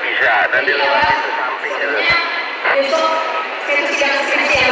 bisa, nanti lewat pintu samping gitu. Besok saya sidang skripsi.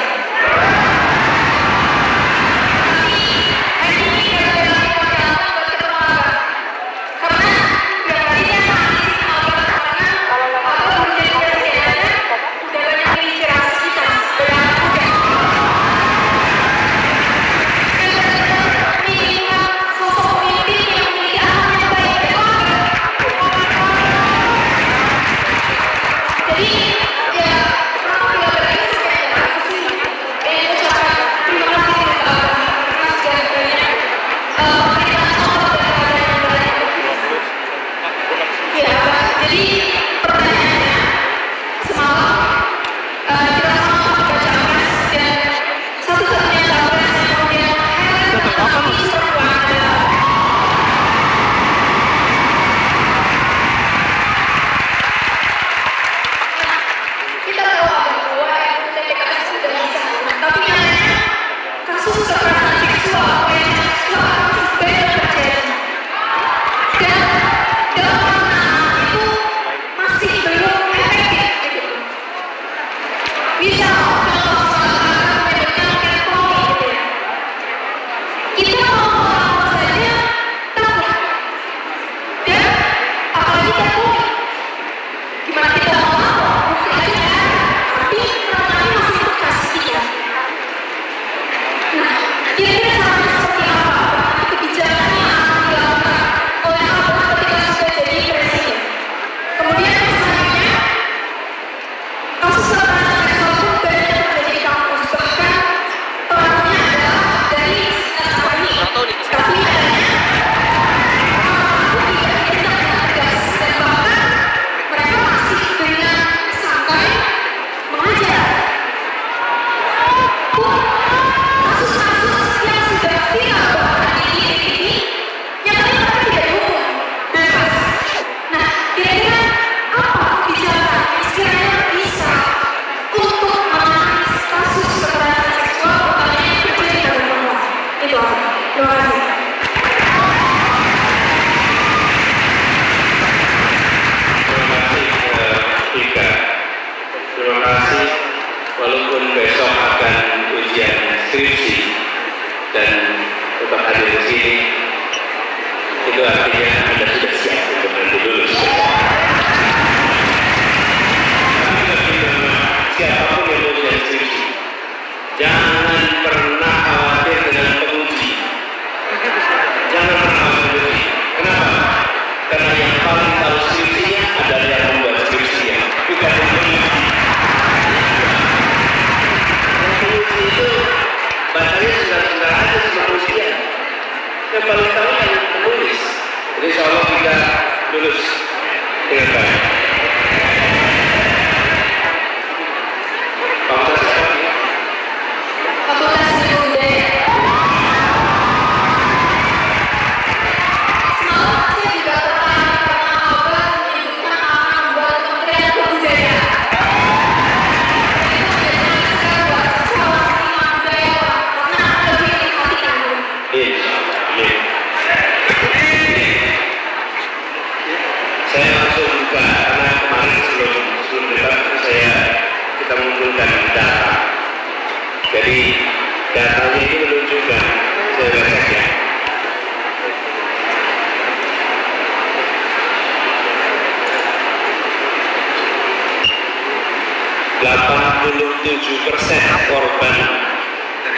Korban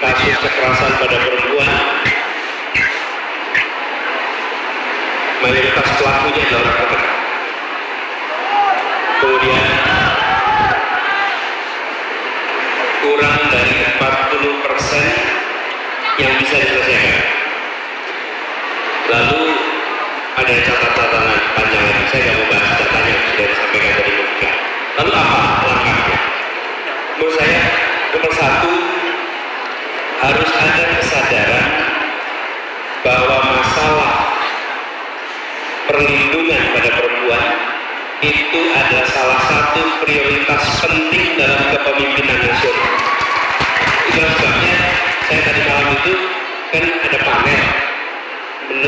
kasus kekerasan pada perempuan, mayoritas pelakunya adalah anak. Kemudian kurang dari 40% yang bisa diselesaikan. Lalu ada catatan panjang lagi, saya nggak mau bahas datanya sudah disampaikan tadi. Lalu apa langkahnya? Menurut saya nomor satu, harus ada kesadaran bahwa masalah perlindungan pada perempuan itu adalah salah satu prioritas penting dalam kepemimpinan nasional. Itulah sebabnya saya tadi malam itu kan ada panel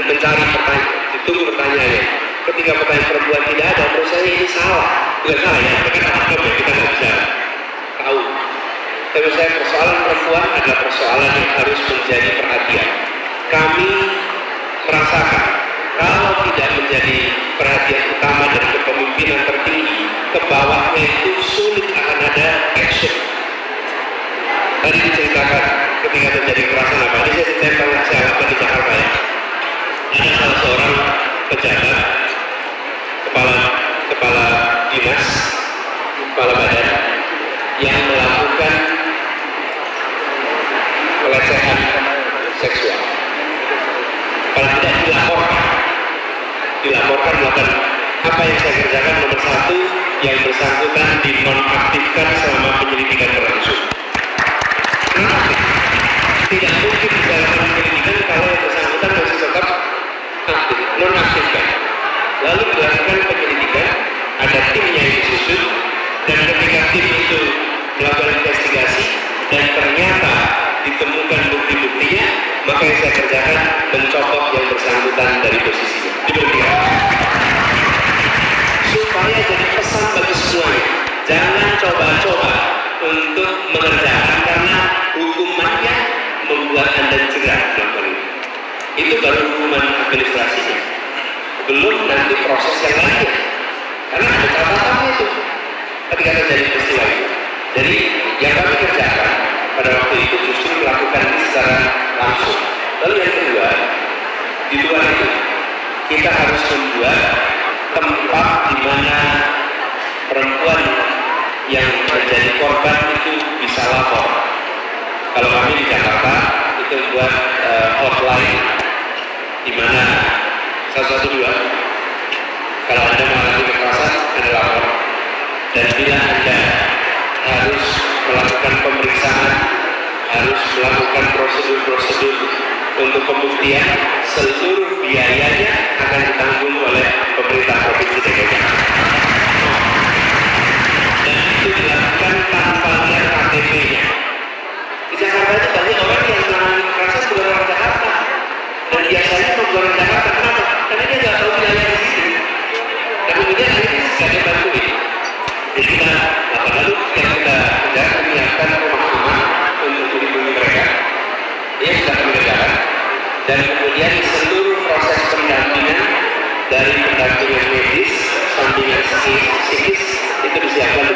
mencari pertanyaan, ditunggu pertanyaannya. Ketika pertanyaan perempuan tidak ada, menurut saya ini salah. bukan salah ya, itu kan anak ya, kita nggak bisa tahu. Tapi saya persoalan perempuan adalah persoalan yang harus menjadi perhatian. Kami merasakan kalau tidak menjadi perhatian utama dari kepemimpinan tertinggi, ke bawahnya itu sulit akan ada action. Tadi diceritakan ketika terjadi kekerasan apa, ini saya pernah saya alami di Jakarta ya. Ada salah seorang pejabat, kepala dinas, kepala badan yang melakukan pelecehan seksual. Kalau tidak dilaporkan melakukan apa yang saya kerjakan, nomor satu, yang bersangkutan dinonaktifkan selama penyelidikan berlangsung. Tidak mungkin dilakukan penyelidikan kalau yang bersangkutan masih tetap aktif, nonaktifkan. Lalu dilakukan penyelidikan, ada timnya yang disusun, dan ketika tim itu melakukan investigasi dan ternyata ditemukan bukti-buktinya, maka yang saya kerjakan mencopot yang bersangkutan dari posisinya. Diberhentikan. Supaya jadi pesan bagi semuanya, jangan coba-coba untuk mengerjakan karena hukumannya membuat Anda jerah dalam hal ini. Itu baru hukuman administrasinya, belum nanti proses yang lain. Karena ada catatannya itu ketika terjadi peristiwa itu. Jadi yang kami kerjakan pada waktu itu justru melakukan ini secara langsung. Lalu yang kedua, di luar itu kita harus membuat tempat di mana perempuan yang menjadi korban itu bisa lapor. Kalau kami di Jakarta itu buat hotline di mana 112. Kalau Anda mengalami kekerasan, Anda lapor. Dan bila Anda harus melakukan pemeriksaan, harus melakukan prosedur-prosedur untuk pembuktian, seluruh biayanya akan ditanggung oleh pemerintah Provinsi DKI Jakarta. Dan itu dilakukan tanpa lihat KTP-nya. Di Jakarta itu banyak orang yang mengalami kekerasan bukan orang Jakarta. Dan biasanya bukan orang Jakarta. Kenapa? Karena dia nggak tahu wilayah di sini. Dan kemudian akhirnya nggak ada bantuin. Jadi kita lalu yang kita kerjakan menyiapkan rumah aman untuk melindungi mereka. Dia sudah kami kerjakan. Dan kemudian seluruh proses pendampingan dari pendampingan medis, sampingan psikis itu disiapkan di